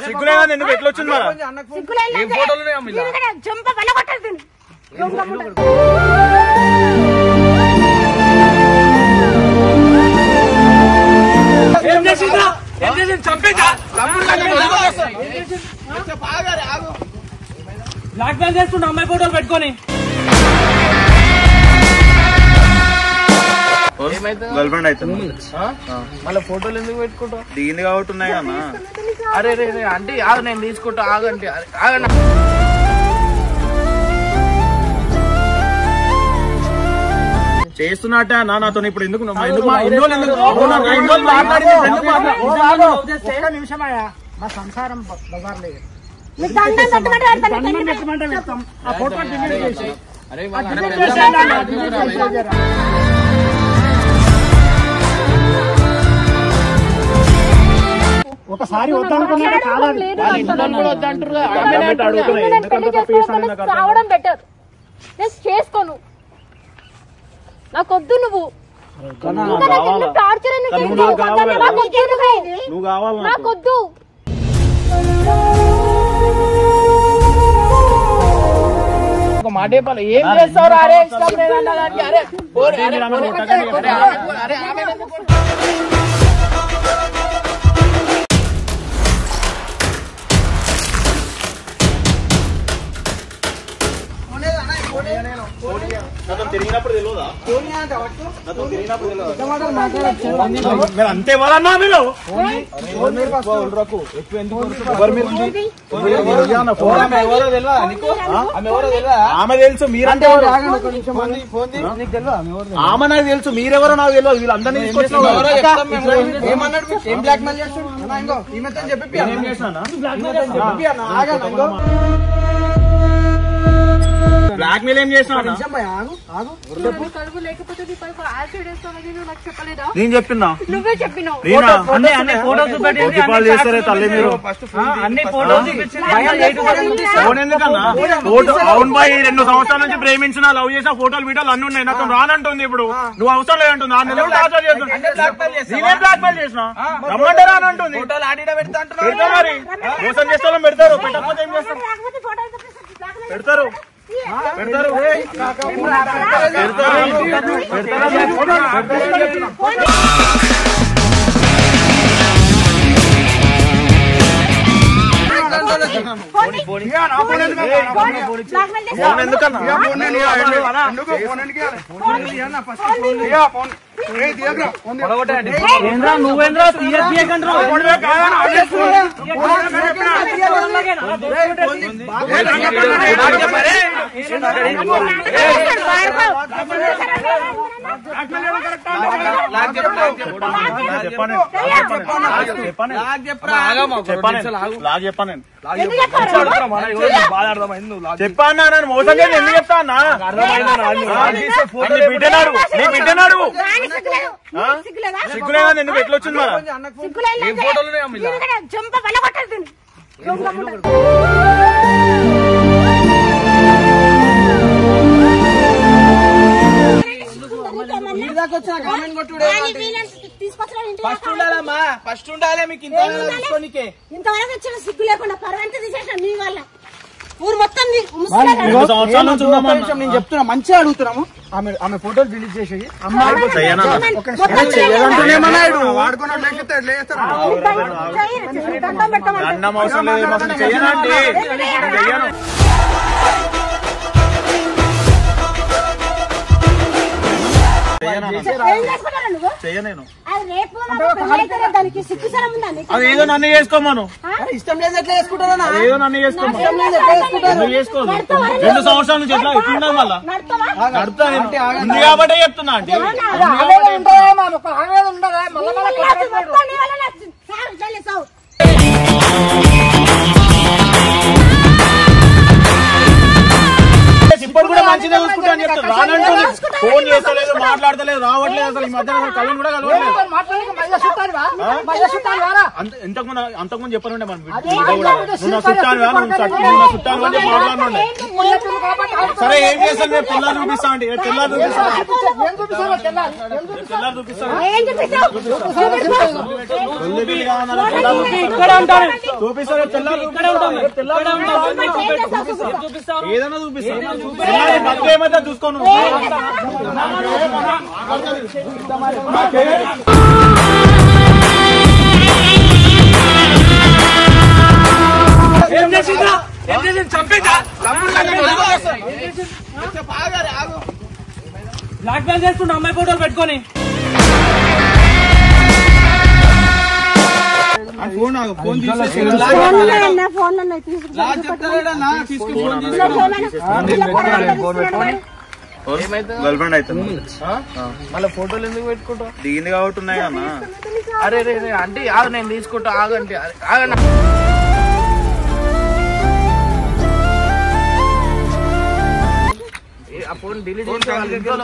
సిగ్గులేదా ఎందుకు ఎట్లా వచ్చింది మరి బ్లాక్ మెయిల్ చేస్తుండే అమ్మాయి ఫోటోలు పెట్టుకొని గర్ల్ ఫ్రెండ్ అయితే మళ్ళీ ఫోటోలు ఎందుకు పెట్టుకుంటావు దిగింది కాబట్టి ఉన్నాయి అన్న అరే రే అంటే ఆగు నేను తీసుకుంటా ఆగండి ఆగండి చేస్తున్నట్టే అన్న నాతో ఇప్పుడు ఎందుకు నిమిషమయ్యా మా సంసారం బజార్ లేదు ఒకసారి వద్దనుకున్నా కావడం బెటర్ నేను చేసుకోను నాకొద్దు నువ్వు టార్చర్ నాకొద్దు ఒక మాట చెప్పాలి ఏం చేస్తావు అరే ఇష్టం లేదన్నా అరే తిరిగినప్పుడు తెలియదా అంతే వాళ్ళన్నా మీరు ఆమె తెలుసు మీరంటే ఆమె నాకు తెలుసు మీరెవరో నాకు తెలియదు వీళ్ళందరినీ బ్లాక్ మెయిల్ ఏం చేసినా నేను చెప్తున్నా నువ్వే చెప్పినావు చేస్తారే తల్లి మీరు అన్ని ఫోటోలు ఫోన్ ఎందుకన్నా ఫోటో అవును బాయ్ 2 సంవత్సరాల నుంచి ప్రేమించిన లవ్ చేసిన ఫోటోలు వీడియోలు అన్ని ఉన్నాయి నాకు రానంటుంది ఇప్పుడు నువ్వు అవసరం లేదంటుంది నేనే బ్లాక్ మెయిల్ చేసిన రమ్మంటే రానంటుంది మరి మోసం చేస్తే పెడతారు పెట్టకపోతే ఏం చేస్తారు పెడతారు నువ్వేంద్రా చెప్పాను నన్ను మోసం చేసి ఎందుకు చెప్తా అన్నా బిడ్డనాడు నీ బిడ్డనాడు సిగ్గులేదా ఎందుకు ఎట్లా వచ్చింది మరి ఫస్ట్ ఉండాలి మీకు ఇంతవరకు వచ్చిన సిగ్గు లేకుండా పర్వంత తీసేసాం మీ వల్ల ఊరు మొత్తం నేను చెప్తున్నా మంచిగా అడుగుతున్నాము ఆమె ఫోటోలు డిలీట్ చేసేది అన్నం అవసరం లేదు చెయ్యనండి చెయ్యను అదేదో నన్ను చేసుకోమను ఇష్టం లేదు ఎట్లా చేసుకుంటారా ఏదో నన్ను చేసుకోదు 2 సంవత్సరాల నుంచి ఎట్లా ఎట్లున్నాను మళ్ళా నడుపుతా ఉంది కాబట్టి చెప్తున్నా అంటే ఇప్పుడు కూడా మంచిగా చూసుకుంటా అని చెప్తాను రానంటూ ఫోన్ చేస్తలేదు మాట్లాడు మాట్లాడతలేదు, రావట్లేదు అసలు ఈ మధ్య కళ్ళని కూడా కలవట్లేదు. అంతకుముందు చెప్పనుండే మనం చుట్టాను అని మాట్లాడుతుండే. సరే ఏం చేస్తాను నేను తెల్లారు చూపిస్తా అంటే తెల్లారు చూపిస్తాను ఏదైనా చూపిస్తాను ఏమైతే చూసుకోను. బ్లాక్ మెయిల్ చేస్తుండే అమ్మాయి ఫోటోలు పెట్టుకొని. గర్ల్ ఫ్రెండ్ అవుతుంది మళ్ళీ ఫోటోలు ఎందుకు పెట్టుకుంటావు? దిగింది కాబట్టి ఉన్నాయి అన్న. అరే రే అంటే ఆగ నేను తీసుకుంటా ఆగంటే ఆగండి.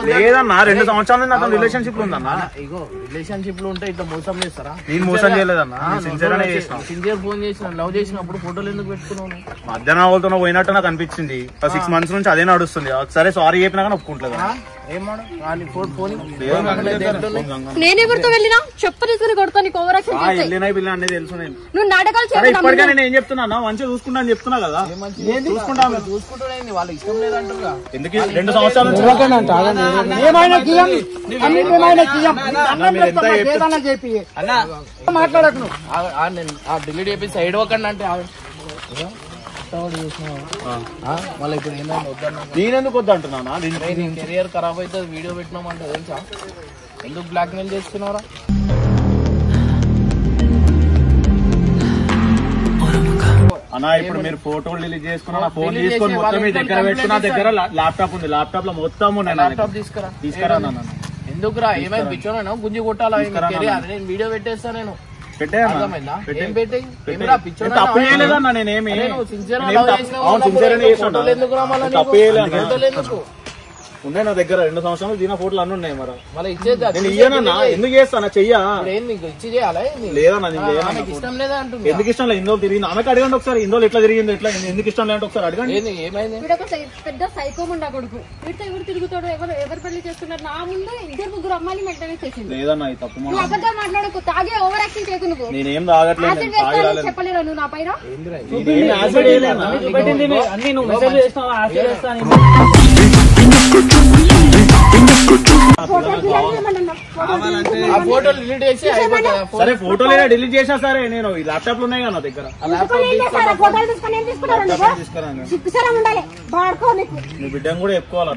లేదన్నా 2 సంవత్సరాల నుంచి నాకు రిలేషన్షిప్ ఉందన్నా. ఇగో రిలేషన్షిప్ లో ఉంటే ఇట్లా మోసం చేస్తారా? నేను మోసం చేయలేదన్నా, సిన్సియర్ ఫోన్ చేసిన లవ్ చేసినప్పుడు ఫోటోలు ఎందుకు పెట్టుకున్నావు? మధ్యాహ్నం వాళ్ళతో పోయినట్టు నాకు అనిపించింది. 6 months నుంచి అదే నడుస్తుంది. సరే సారీ చెప్పినా కానీ ఒప్పుకుంటలేదు. నేనెవరితో వెళ్ళినా చెప్పని కొడతా నీకు ఓవరాక్షన్ వెళ్ళినా పిల్ల అనేది తెలుసు. నేను నువ్వు నాటకాలు ఇప్పటికే నేను ఏం చెప్తున్నా మంచిగా చూసుకుంటా అని చెప్తున్నా కదా. చూసుకుంటాను వాళ్ళకి ఇష్టం లేదంటారుగా. ఎందుకు 2 సంవత్సరాల నుంచి మాట్లాడకు డిలీట్ చేసి సైడ్ ఒకండి అంటే మళ్ళీ ఇప్పుడు ఏంటంటే వద్దన్నా. నేనెందుకు వద్దు అంటున్నా? కెరియర్ ఖరాబ్ అవుతుంది వీడియో పెట్టినామంటే తెలుసా? ఎందుకు బ్లాక్ మెయిల్ చేస్తున్నారా? అన్నా ఇప్పుడు మీరు ఫోటోలు డిలీట్ చేసుకున్నా ఫోన్ తీసుకొని మొత్తం మీ దగ్గర పెట్టుకున్నా. దగ్గర ల్యాప్టాప్ ఉంది, ల్యాప్టాప్ లో మొత్తం ల్యాప్టాప్ తీసుకురా. ఎందుకురా ఏమైనా పిచ్చోనా గుంజి కొట్టాలా? నేను వీడియో పెట్టేస్తా. నేను తప్పు చేయలేదన్నా. నేనేమి ఉన్నాయి నా దగ్గర 2 సంవత్సరాలు దీని ఫోటోలు అన్ని ఉన్నాయి. మరి నేను ఇయ్యనన్నా. ఎందుకు చేస్తానా? చెయ్యా ఇచ్చి చేయాలా? లేదన్నా ఇష్టం లేదా అంటుంది. ఎందుకు ఇష్టం లేదు? ఇందులో తిరిగింది ఆమెకు అడగండి ఒకసారి. ఇందులో ఎట్లా తిరిగింది ఎట్లా ఎందుకు ఇష్టం లేదంటే ఒకసారి అడగండి. ఏమైంది? పెద్ద సైకోమండా కొడుకు వీటితో ఎవరు తిరుగుతాడు? ఎవరు పెళ్లి చేస్తున్నారు? నా ముందు 2-3 అమ్మాయిలు మెయింటైన్ చేసింది. లేదన్నా ఇది తప్పు. నువ్వు అబద్ధాలు మాట్లాడకు. తాగే ఓవర్ యాక్షన్ చేయకు. నువ్వు నేనేం తాగట్లేదు. చెప్పలేరా నువ్వు నా పైన? సరే ఫోటోలు డిలీట్ చేసా. సరే నేను ఈ ల్యాప్టాప్ లో ఉన్నాయి కదా నా దగ్గర. నీ బిడ్డను కూడా చెప్పుకోవాలి.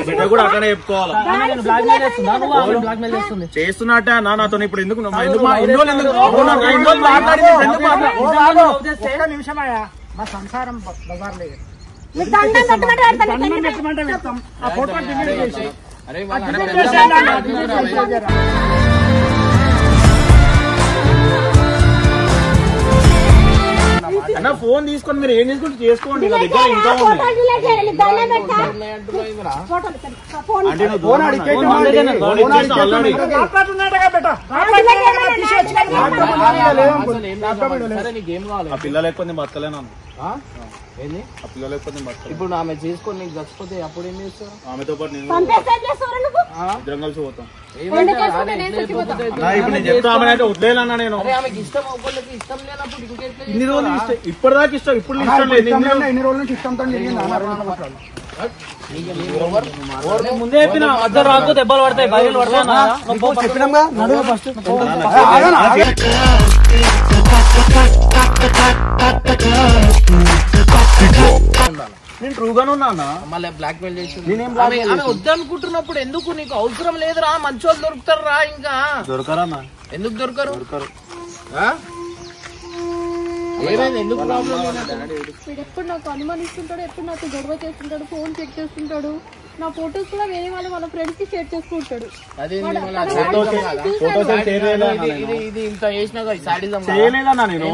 బిడ్డ కూడా అట్లనే చెప్పుకోవాలి. చేస్తున్నట్టే అన్న నాతో. ఇప్పుడు ఎందుకు నిమిషం మా సంసారం బజార్ లేదు. ఆ ఫోటో డిలీట్ చేసి అన్న ఫోన్ తీసుకొని మీరు ఏం చేసుకుంటే చేసుకోండి. నా దగ్గర ఇంకా పిల్లలు ఎక్కువ బతకలేను. ఆ పిల్లలు ఎక్కువ బతకలేదు. ఇప్పుడు ఆమె చేసుకొని నీకు చచ్చిపోతే అప్పుడు ఏం చేస్తావు? ఆమెతో పాటు నేను ఇద్దరం కలిసి పోతాం. ఇప్పుడు నేను చెప్తా ఆమెనైతే వదిలేనన్నా. నేను ఇన్ని రోజులు ఇష్టం, ఇప్పటిదాకా ఇష్టం, ఇప్పుడు ఇష్టం లేదు. ఎన్ని రోజుల నుంచి ఇష్టంతో ముందే చెప్పిన మధ్య రాకు దెబ్బలు పడతాయి, బయలు పడతాయి చెప్పినాం. నేను ట్రూగానే ఉన్నా. మళ్ళీ బ్లాక్ మెయిల్ చేసి వద్దనుకుంటున్నప్పుడు ఎందుకు? నీకు అవసరం లేదురా, మంచోళ్ళు దొరుకుతారు రా. ఇంకా దొరకరా? ఎందుకు దొరకరు? ఏమైంది? ఎందుకు ప్రాబ్లం? ఎప్పుడు నాకు అనుమానిస్తుంటాడు, ఎప్పుడు నాకు గొడవ చేస్తుంటాడు, ఫోన్ చెక్ చేస్తుంటాడు. నా ఫొటోస్ కూడా వేరే వాళ్ళ ఫ్రెండ్స్ కి షేర్ చేసుకుంటాడు. ఇది ఇంత చేసినా చేయలేదన్నా నేను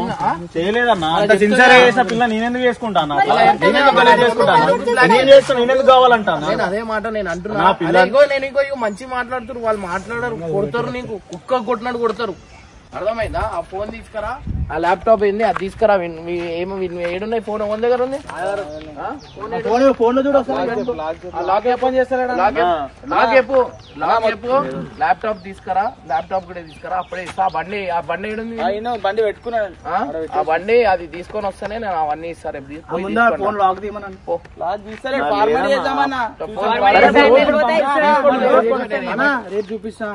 చేయలేదన్నా. అంత సిన్సియర్ చేసిన పిల్ల నేనెందుకు చేసుకుంటాను? నేను చేస్తాను, నేనెందుకు కావాలంటాను? నేను అదే మాట నేను అంటున్నా. నేను ఇంకో మంచి మాట్లాడుతారు వాళ్ళు, మాట్లాడారు కొడతారు, నీకు కుక్క కొట్టినట్టు కొడతారు. అర్థమైందా? ఆ ఫోన్ తీసుకురా, ఆ ల్యాప్టాప్ ఏంది అది తీసుకురా. ఏడున్నాయి ఫోన్ ఎవరి దగ్గర ఉంది? ల్యాప్టాప్ తీసుకురా, ల్యాప్టాప్ కూడా తీసుకురా. అప్పుడే ఇస్తా. ఆ బండి ఏడుంది? బండి పెట్టుకున్నాను. ఆ బండి అది తీసుకొని వస్తేనే నేను అవన్నీ ఇస్తా. రేపు రేపు చూపిస్తా.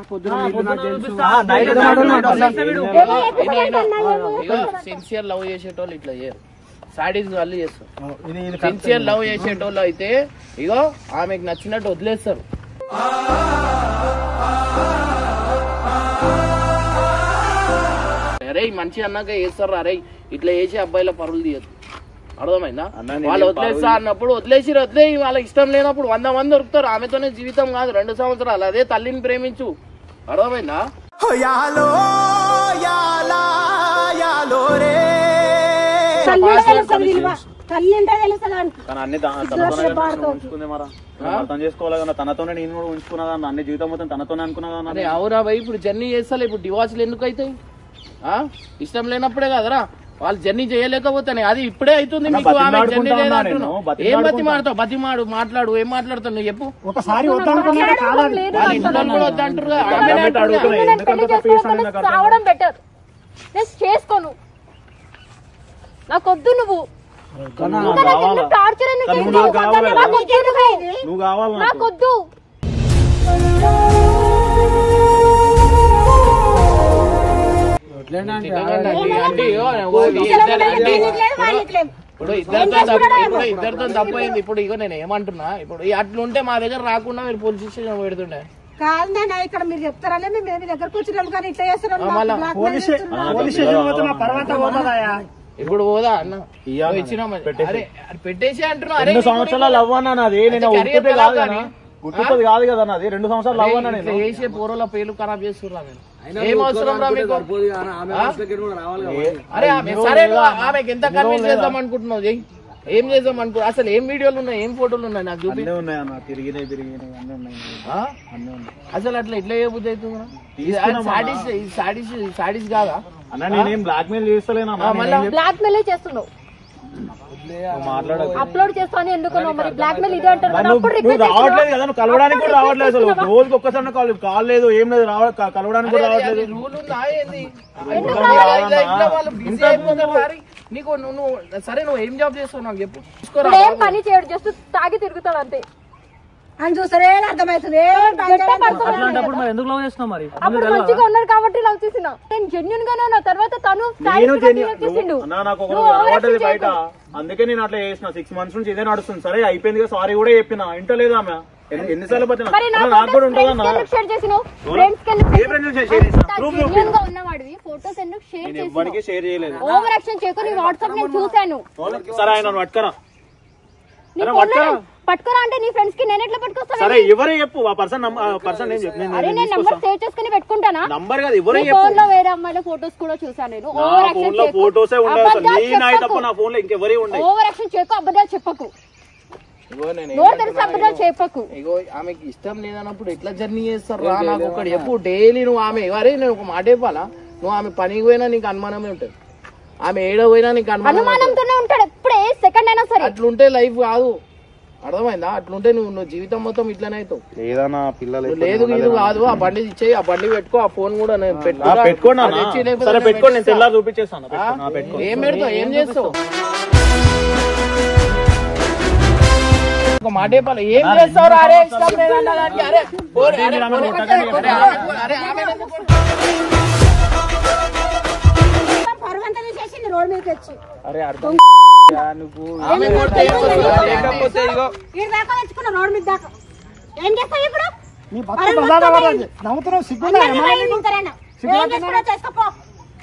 సిన్సియర్ లవ్ చేసేటోళ్ళు ఇట్లా చేయరు, సాడీస్ వాళ్ళు చేస్తారు. సిన్సియర్ లవ్ చేసేటోళ్ళు అయితే ఇగో ఆమెకు నచ్చినట్టు వదిలేస్తారు. అరే మంచి అన్నాక చేస్తారు. అరే ఇట్లా చేసి అబ్బాయిల పరువులు తీయద్దు. అర్థమైందా? వాళ్ళు వదిలేస్తా అన్నప్పుడు వదిలేయి. వాళ్ళకి ఇష్టం లేనప్పుడు 100 మంది దొరుకుతారు. ఆమెతోనే జీవితం కాదు 2 సంవత్సరాలు. అదే తల్లిని ప్రేమించు. అర్థమైందా? అర్థం చేసుకోవాలి కదా, తనతోనే నేను కూడా ఉంచుకున్నా. అన్ని జీవితం మొత్తం తనతోనే అనుకున్నా. అరే అవురా భయ్, ఇప్పుడు జర్నీ చేస్తా. ఇప్పుడు డివార్స్లు ఎందుకు అవుతాయి? ఇష్టం లేనప్పుడే కదరా వాళ్ళు జర్నీ చేయలేకపోతానే. అది ఇప్పుడే అవుతుంది మీకు. ఆమె జర్నీ లేదంటున్నావు. ఏం బతిమాడుతావు? మాట్లాడు. ఏం మాట్లాడుతావు నువ్వు చెప్పు. ఒకసారి రావడం బెటర్. చేసుకోను, నాకొద్దు. నువ్వు టార్చర్ నాకొద్దు. ఇప్పుడు ఇద్దరితో తప్పైంది. ఇప్పుడు ఇగో నేను ఏమంటున్నా, ఇప్పుడు అట్లుంటే మా దగ్గర రాకుండా మీరు పోలీస్ స్టేషన్ పెడుతుండే కాదన్నా. ఇక్కడ మీరు చెప్తారనే మేము దగ్గరకు వచ్చినాం కానీ ఇట్లా చేస్తున్నాం. ఇప్పుడు పోదా అన్న ఇచ్చిన పెట్టేసి అంటున్నా. 2 సంవత్సరాలు లవ్ అన్నా నాది. నేను గుర్తుపది కాదు కదా నాది. 2 సంవత్సరాలు లవ్ అన్నా. నేను చేసే పూర్వల పేర్లు ఖరాబ్ చేస్తున్నా. ఏం అవసరం రా మీకు? అరే సరే ఆమెకి ఎంత కన్విన్స్ చేద్దాం అనుకుంటున్నావు? ఏం చేద్దాం అనుకో. అసలు ఏం వీడియోలు ఉన్నాయి, ఏం ఫోటోలు ఉన్నాయి నాకు చూపి. అసలు అట్లా ఎట్లా చేయబుద్ధి అవుతుంది? సాడీస్ కాదా అన్న? నేనేం బ్లాక్ మెయిల్ చేస్తలేనా? బ్లాక్ మెయిల్ చేస్తున్నావు. అప్లోడ్ చేస్తాను ఎందుకు? మరి బ్లాక్ మెయిల్ ఇదే అంటారు. రావట్లేదు కదా, నువ్వు కలవడానికి కూడా రావట్లేదు. అసలు రోజుకి ఒక్కసారి కాల్ లేదు, ఏం లేదు, కలవడానికి కూడా రావట్లేదు. రూల్ ఉందా ఏంది? నీకు నువ్వు సరే నువ్వు ఏం జాబ్ చేస్తావు నాకు చెప్పు. ఏం పని చేయడు, జస్ట్ తాగి తిరుగుతాడు అంతే. అని చూసారే అర్థమవుతుంది. ఎందుకు లవ్ చేస్తున్నావు మరి? అప్పుడు మంచిగా ఉన్నారు కాబట్టి లవ్ చేసిన. నేను జెన్యూన్ గానే ఉన్నా. తర్వాత తను నాకు ఒక అలవాటు బయట, అందుకే నేను అట్లా చేసిన. 6 months నుంచి ఇదే నడుస్తుంది. సరే అయిపోయింది కదా, సారీ కూడా చెప్పిన. ఇంట లేదా ఆమె? ఎన్నిసార్లు పట్టిన? నాకు కూడా ఉంటుంది. ఎవరికి షేర్ చేయలేదు. ఓవర్ యాక్షన్ చేయకు. నీ వాట్సాప్ నేను చూసాను. సరే ఆయన పట్టుకరా పట్టుకోరా అంటే నీ ఫ్రెండ్స్ కి నేను ఎట్లా పట్టుకొస్తాను? సరే ఎవరే చెప్పు. ఆ పర్సన్ నేను నంబర్ సేవ్ చేసుకుని పెట్టుకుంటానా? నంబర్ కాదు, ఎవరే చెప్పు. ఫోన్ లో వేరే అమ్మాయిల ఫోటోస్ కూడా చూసాను నేను. ఓవర్ యాక్షన్ చేయకు. ఫోటోసే ఉండవు. నా ఫోన్ లో ఇంకెవరే ఉండవు. ఓవర్ యాక్షన్ చేయకు, అబద్ధాలు చెప్పకు. నోరు తెలిసి అబద్ధాలు చెప్పకు. ఇగో ఆమెకి ఇష్టం లేదన్నప్పుడు ఎట్లా జర్నీ చేస్తారు రా? నాకు ఒకటి చెప్పు. డైలీ నువ్వు ఆమె అరే నేను ఒక మాట చెప్పాలా, నువ్వు ఆమె పనికి పోయినా నీకు అనుమానమే ఉంటది. ఆమె ఏడో పోయినా నీకు అనుమానంతోనే ఉంటాడు. ఎప్పుడే సెకండ్ అయినా సరే. అట్లుంటే లైఫ్ కాదు. అర్థమైందా? అట్లుంటే నువ్వు జీవితం మొత్తం ఇట్లనే అవుతావు. లేదు ఇది కాదు. ఆ బండి ఇచ్చేయి, ఆ బండి పెట్టుకో. ఆ ఫోన్ కూడా నేను పెట్టుకోండి. చూపించేస్తాను. ఏం పెడతావు? ఏం చేస్తావు? ఒక మాట చెప్పాలి. ఏం చేస్తావు? అరే ఇష్టం లేదన్నా దానికి. అరే రోడ్ మీద తెచ్చి అరే అర్థం నువ్వు రోడ్ మీద దాకా ఏం చేస్తావు ఇప్పుడు? నవ్వుతున్నావు. సిగ్గుందా?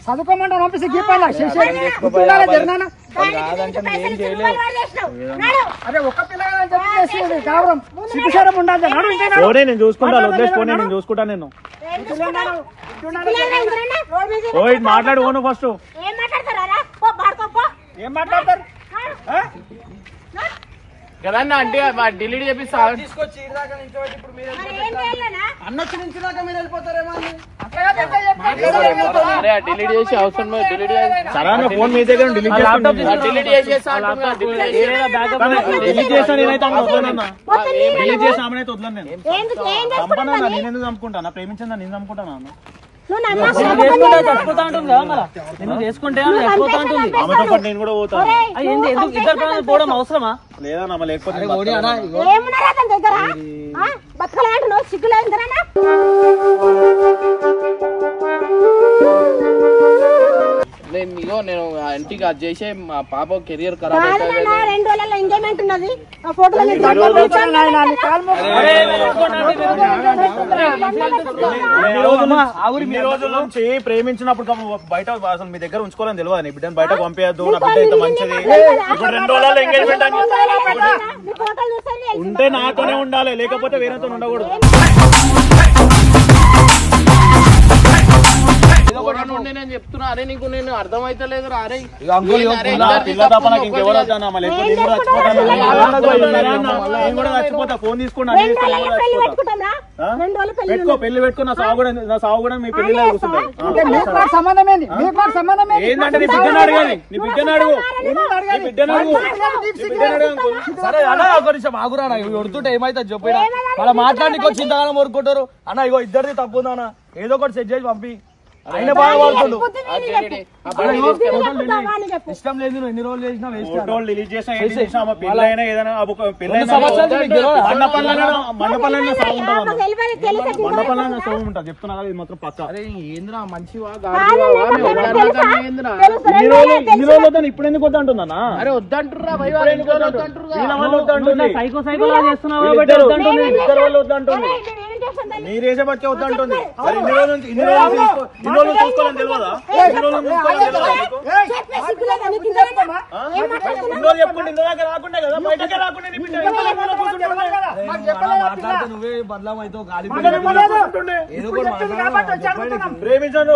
చదువుకోమంటా పంపిస్తే గీపాలా? అరే ఒక్క పిల్లగా సిగ్గుశరం ఉండాలి. పోనీ నేను చూసుకుంటా, వదిలేసి పోనీ నేను చూసుకుంటా. నేను మాట్లాడు ఓను ఫస్ట్. ఏం మాట్లాడతారు కదన్నా అంటే డిలీట్ చేపిస్తా తీసుకొచ్చి ఇదాకా నిల్చోబెట్టి ఇప్పుడు మీరు అన్నొచ్చి నుంచి దాకా మీరు వెళ్ళిపోతారేమో డిలీట్ చేసి అవసరం డిలీట్ సరే ఫోన్ మీ దగ్గర డిలీట్ చేస్తాను. డిలీట్ చేస్తాను నేనైతే వదలనన్నా. డిలీట్ చేసి ఆమెనైతే వదలను నేను. చంపనా నేను ఎందుకు చంపుకుంటానా? ప్రేమించిందా నేను చంపుకుంటానా? చేసుకుంటే ఆమెతో పాటు నేను కూడా పోతాను. ఇద్దరు పోవడం అవసరమా? లేదా నమ్మ లేకపోతే నేను ఇంటికి అది చేసే మా పాప కెరియర్ ఖరాబ్ అవుతుంది. 2 రోజుల్లో ఎంగేజ్మెంట్ ఉన్నది. ఆ ఫోటోలు ఇన్ని రోజుల నుంచి ప్రేమించినప్పుడు బయట అసలు మీ దగ్గర ఉంచుకోవాలని తెలియదు. నీ బిడ్డను బయటకు పంపేయద్దు, నా బిడ్డ ఇంత మంచిది. ఇప్పుడు 2 రోజుల్లో ఎంగేజ్మెంట్ అని ఉంటే నాతోనే ఉండాలి, లేకపోతే వేరేతో ఉండకూడదు. నేను చెప్తున్నా అరే నీకు నేను అర్థమైతే లేదు. అరే పిల్ల తప్ప నాకు ఇంకెవరు వద్దానా? లేకపోతే నేను కూడా చచ్చిపోతా. ఫోన్ తీసుకున్నా పెట్టుకో, పెళ్లి పెట్టుకో. నా సాగు కూడా మీ పెళ్లిలో కూర్చుంటారు. ఏంటంటే నీ బిడ్డను అడగాలి, నీ బిడ్డను అడుగు, నీ బిడ్డను అడుగు. సరే అన్న ఒక నిమిషం ఆగురా. కొడుతుంటే ఏమైతే చెప్పినా వాళ్ళ మాట్లాడికి వచ్చి ఇంతగానో మొరుకుంటారు అన్న. ఇగో ఇద్దరిది తప్పు ఉందన్న, ఏదో ఒకటి సెట్ చేసి పంపి. ఆయన బాగా వాడుతుండు. ఇష్టం లేదు, నువ్వు ఎన్ని రోజులు చేసినా ఫోటోలు డిలీట్ చేసినా పెళ్ళైనా ఏదైనా మండపంలో సాగు ఉంటుంది చెప్తున్నా కదా. ఇది మాత్రం పక్క. ఏంద్రా మంచివా ఇన్ని రోజులు వద్దాను ఇప్పుడు ఎందుకు వద్దంటుందన్నా? అరే వద్దంటుర్రా సైకో సైకో చేస్తున్నావు. ఇద్దరు వాళ్ళు వద్దంటుంది, మీరేసే బట్టే వద్దంటుంది. ఇన్ని రోజులు చూసుకోవాలని తెలియదా? చెప్పుకుంటే ఇంత దాకా రాకుండా కదా, బయటకే రాకుండా నువ్వే బదలాం అవుతావు. గాలి ప్రేమించాను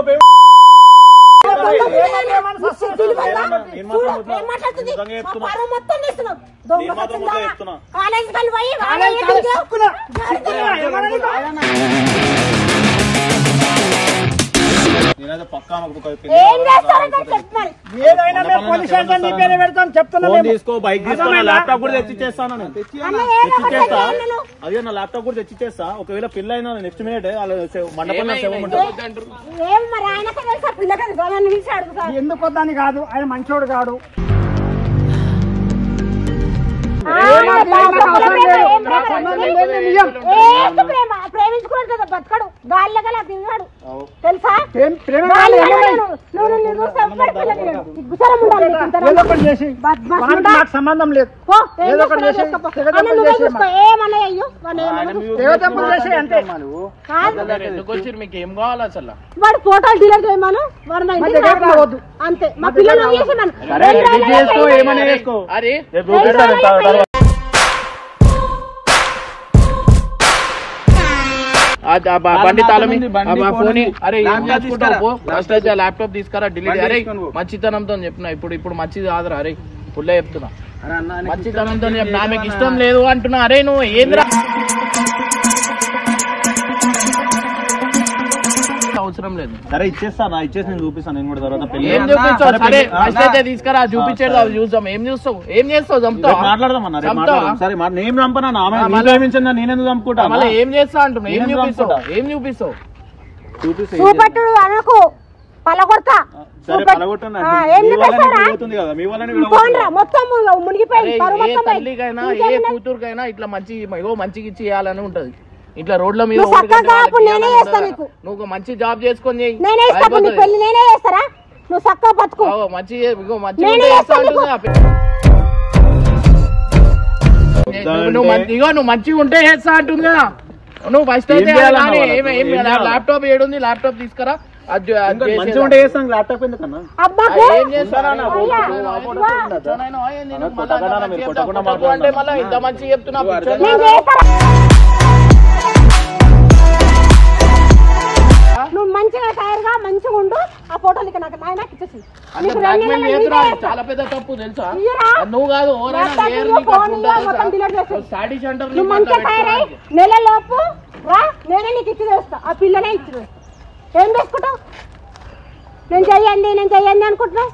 తీసుకో, బైక్ తీసుకో, ల్యాప్టాప్ కూడా తెచ్చిచ్చేస్తాను. అదే నా ల్యాప్టాప్ కూడా తెచ్చిచ్చేస్తా. ఒకవేళ పిల్ల అయినా నెక్స్ట్ మినిట్ మండపంలో ఎందుకు వద్దని కాదు, ఆయన మంచోడు కాదు. ప్రేమించుకున్నాడు కదా బతకడు, గాలిలో గల తిన్నాడు తెలుసా? సంబంధం లేదు. మీకు ఏం కావాలి అసలు? వాడు ఫోటోలు డిలీట్ చేయమను, వాడు అంతే. మా పిల్లలు అరే బండి తాళం ఫోన్. అరే ఫస్ట్ అయితే ల్యాప్టాప్ తీసుకురా, డిలీట్. అరే మంచితనంతో చెప్పిన, ఇప్పుడు మంచిది కాదురా. అరే పుల్లే చెప్తున్నా, మంచితనంతో చెప్పిన. ఆమెకి ఇష్టం లేదు అంటున్నా. అరే నువ్వు ఏంద్రా అవసరం లేదు. సరే ఇచ్చేస్తాను, ఇచ్చేసి నేను చూపిస్తాను. నేను కూడా తర్వాత ఏం చూపిస్తావు? సరే ఫస్ట్ అయితే తీసుకురా, చూపించేది అది చూద్దాం. ఏం చూస్తావు, ఏం చేస్తావు? చంపుతావు? మాట్లాడదామన్నా. సరే నేను చంపనా? ప్రేమించా నేనెందుకు చంపుకుంటా? మళ్ళీ ఏం చేస్తా అంటున్నా? ఏం చూపిస్తావు? ఏం చూపిస్తావు? చూపెట్టుడు అనకు, పలగొడతా. తల్లికైనా ఏ కూతురుకైనా ఇట్లా మంచిగా ఇచ్చి ఇవ్వాలని ఉంటది. ఇట్లా రోడ్ల మీద నువ్వు మంచి జాబ్ చేసుకొని నువ్వు మంచిగా ఉంటే చేస్తా అంటుంది కదా. నువ్వు ఫస్ట్ అయితే ల్యాప్టాప్ ఏడుంది, ల్యాప్టాప్ తీసుకురా. మంచిగా ఉంటే చేస్తాం ల్యాప్టాప్ ఎందుకన్నా అబ్బాకు ఏం చేస్తారా అంటే మళ్ళీ ఇంత మంచి చెప్తున్నా నేను చేస్తాను. నువ్వు మంచిగా తయారుగా మంచిగా ఉండు. ఆ ఫోటోలు ఇక్కడ నాకు నాయనకి ఇచ్చేసి చాలా పెద్ద తప్పు తెలుసా ఇయ్యరా? నువ్వు కాదు స్టడీ సెంటర్ నువ్వు మంచిగా తయారై నెలలోపు రా, నేనే నీకు ఇచ్చి చేస్తా. ఆ పిల్లనే ఇచ్చి ఏం చేసుకుంటావు? నేను చెయ్యండి అనుకుంటున్నావు.